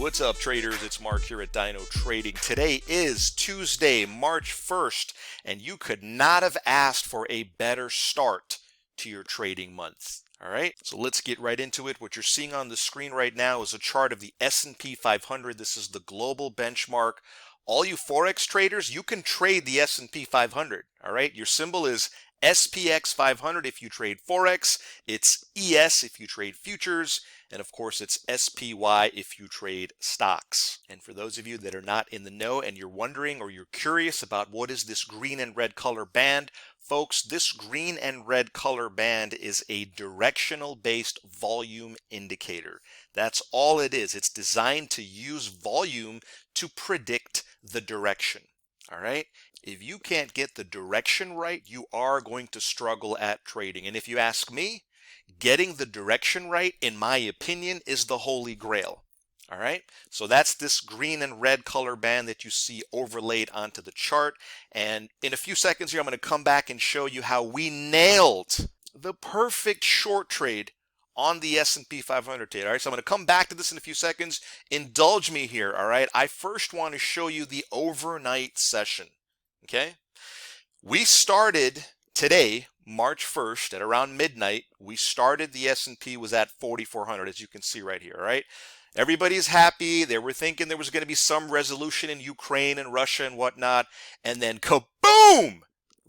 What's up, traders? It's Mark here at Dino Trading. Today is Tuesday, March 1st, and you could not have asked for a better start to your trading month. All right, so let's get right into it. What you're seeing on the screen right now is a chart of the S&P 500. This is the global benchmark. All you Forex traders, you can trade the S&P 500. All right, your symbol is SPX 500 if you trade Forex, it's ES if you trade futures, and of course it's SPY if you trade stocks. And for those of you that are not in the know and you're wondering or you're curious about what is this green and red color band, folks, this green and red color band is a directional based volume indicator. That's all it is. It's designed to use volume to predict the direction. All right. If you can't get the direction right, you are going to struggle at trading. And if you ask me, getting the direction right, in my opinion, is the holy grail. All right. So that's this green and red color band that you see overlaid onto the chart. And in a few seconds here, I'm going to come back and show you how we nailed the perfect short trade on the S&P 500 today. All right, so I'm going to come back to this in a few seconds. Indulge me here, all right? I first want to show you the overnight session, okay? We started today, March 1st, at around midnight. We started, the S&P was at 4,400, as you can see right here, all right? Everybody's happy. They were thinking there was going to be some resolution in Ukraine and Russia and whatnot, and then kaboom!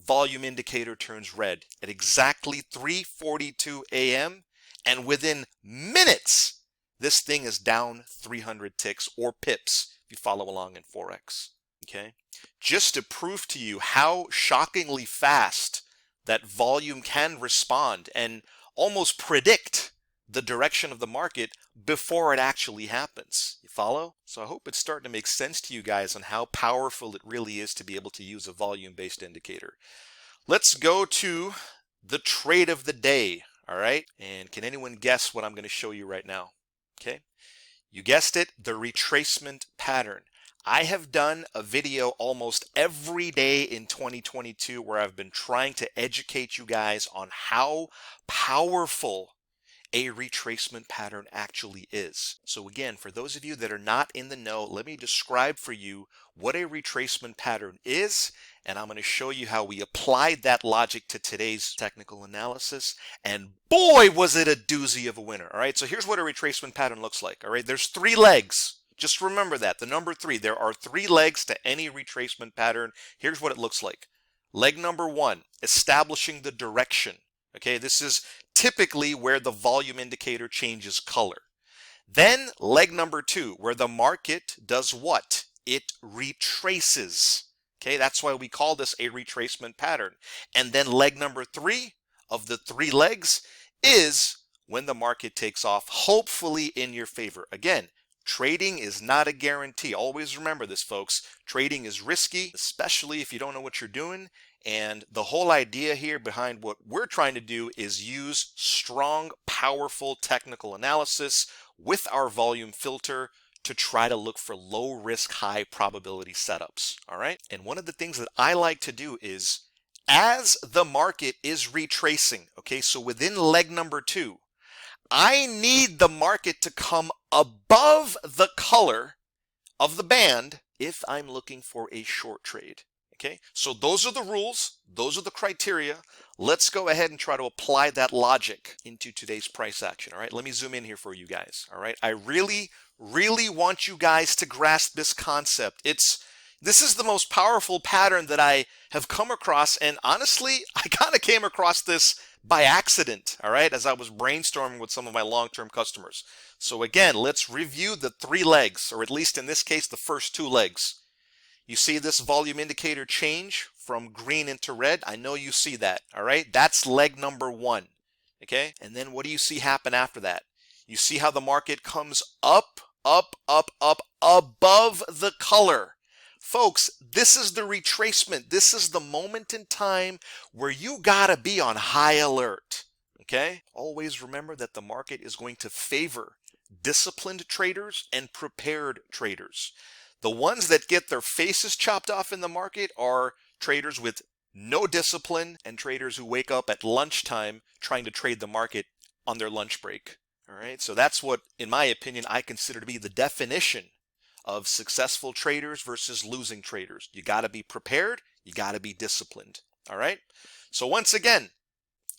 Volume indicator turns red at exactly 3:42 a.m., and within minutes, this thing is down 300 ticks or pips if you follow along in Forex. Okay? Just to prove to you how shockingly fast that volume can respond and almost predict the direction of the market before it actually happens. You follow? So I hope it's starting to make sense to you guys on how powerful it really is to be able to use a volume-based indicator. Let's go to the trade of the day. All right, and can anyone guess what I'm going to show you right now? Okay, you guessed it, the retracement pattern. I have done a video almost every day in 2022 where I've been trying to educate you guys on how powerful a retracement pattern actually is. So again, for those of you that are not in the know, let me describe for you what a retracement pattern is, and I'm going to show you how we applied that logic to today's technical analysis, and boy was it a doozy of a winner. All right, so here's what a retracement pattern looks like. All right, there's three legs. Just remember that, the number three. There are three legs to any retracement pattern. Here's what it looks like. Leg number one, establishing the direction. Okay, this is typically where the volume indicator changes color. Then leg number two, where the market does what? It retraces. Okay, that's why we call this a retracement pattern. And then leg number three of the three legs is when the market takes off, hopefully in your favor. Again, trading is not a guarantee. Always remember this, folks. Trading is risky, especially if you don't know what you're doing. And the whole idea here behind what we're trying to do is use strong, powerful technical analysis with our volume filter to try to look for low risk, high probability setups. All right. And one of the things that I like to do is as the market is retracing, okay, so within leg number two, I need the market to come above the color of the band if I'm looking for a short trade. Okay, so those are the rules, those are the criteria. Let's go ahead and try to apply that logic into today's price action. All right, let me zoom in here for you guys. All right, I really want you guys to grasp this concept. This is the most powerful pattern that I have come across, and honestly, I kind of came across this by accident, all right, as I was brainstorming with some of my long-term customers. So again, let's review the three legs, or at least in this case, the first two legs. You see this volume indicator change from green into red? I know you see that, all right? That's leg number one, okay? And then what do you see happen after that? You see how the market comes up above the color. Folks, this is the retracement. This is the moment in time where you gotta be on high alert, okay? Always remember that the market is going to favor disciplined traders and prepared traders. The ones that get their faces chopped off in the market are traders with no discipline and traders who wake up at lunchtime trying to trade the market on their lunch break. All right, so that's what, in my opinion, I consider to be the definition of successful traders versus losing traders. You got to be prepared. You got to be disciplined. All right. So once again,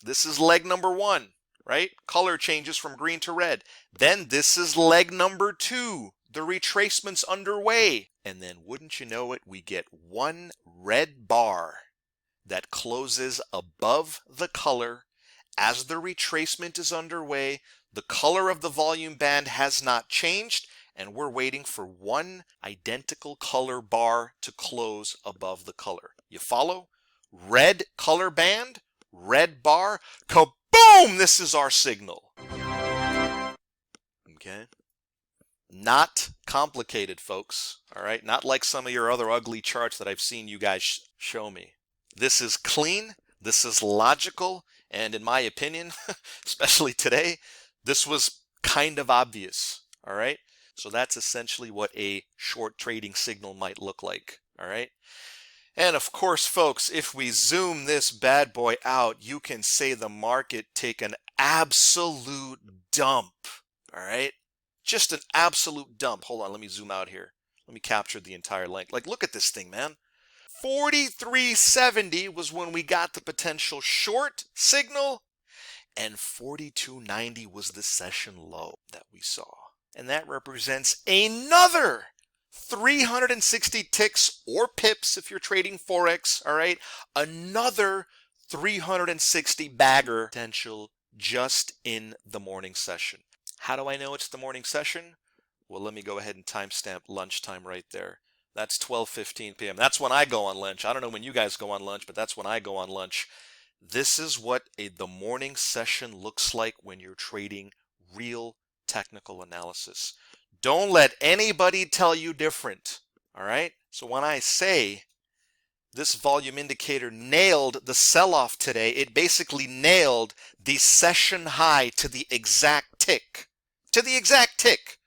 this is leg number 1, right? Color changes from green to red. Then this is leg number 2. The retracement's underway. And then wouldn't you know it, we get one red bar that closes above the color as the retracement is underway. The color of the volume band has not changed, and we're waiting for one identical color bar to close above the color. You follow? Red color band, red bar, kaboom! This is our signal. Okay? Not complicated, folks. All right? Not like some of your other ugly charts that I've seen you guys show me. This is clean, this is logical, and in my opinion, especially today, this was kind of obvious. All right? So that's essentially what a short trading signal might look like. All right? And of course, folks, if we zoom this bad boy out, you can say the market take an absolute dump. All right? Just an absolute dump. Hold on, let me zoom out here. Let me capture the entire length. Like, look at this thing, man. 43.70 was when we got the potential short signal, and 42.90 was the session low that we saw. And that represents another 360 ticks or pips if you're trading Forex, all right? Another 360 bagger potential just in the morning session. How do I know it's the morning session? Well, let me go ahead and timestamp lunchtime right there. That's 12:15 p.m. That's when I go on lunch. I don't know when you guys go on lunch, but that's when I go on lunch. This is what the morning session looks like when you're trading real technical analysis. Don't let anybody tell you different. All right? So when I say this volume indicator nailed the sell-off today, it basically nailed the session high to the exact tick. To the exact tick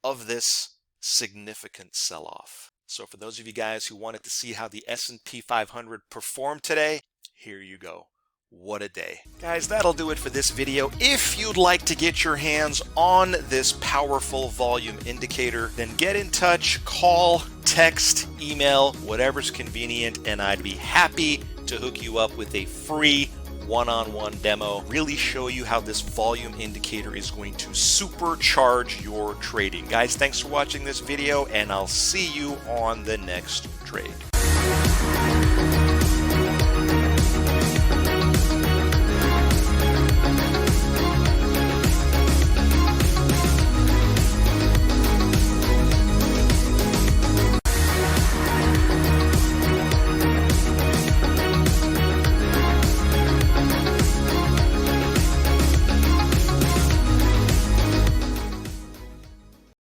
of this significant sell-off. So for those of you guys who wanted to see how the S&P 500 performed today, here you go. What a day. Guys, that'll do it for this video. If you'd like to get your hands on this powerful volume indicator, then get in touch, call, text, email, whatever's convenient, and I'd be happy to hook you up with a free one-on-one demo, really show you how this volume indicator is going to supercharge your trading. Guys, thanks for watching this video, and I'll see you on the next trade.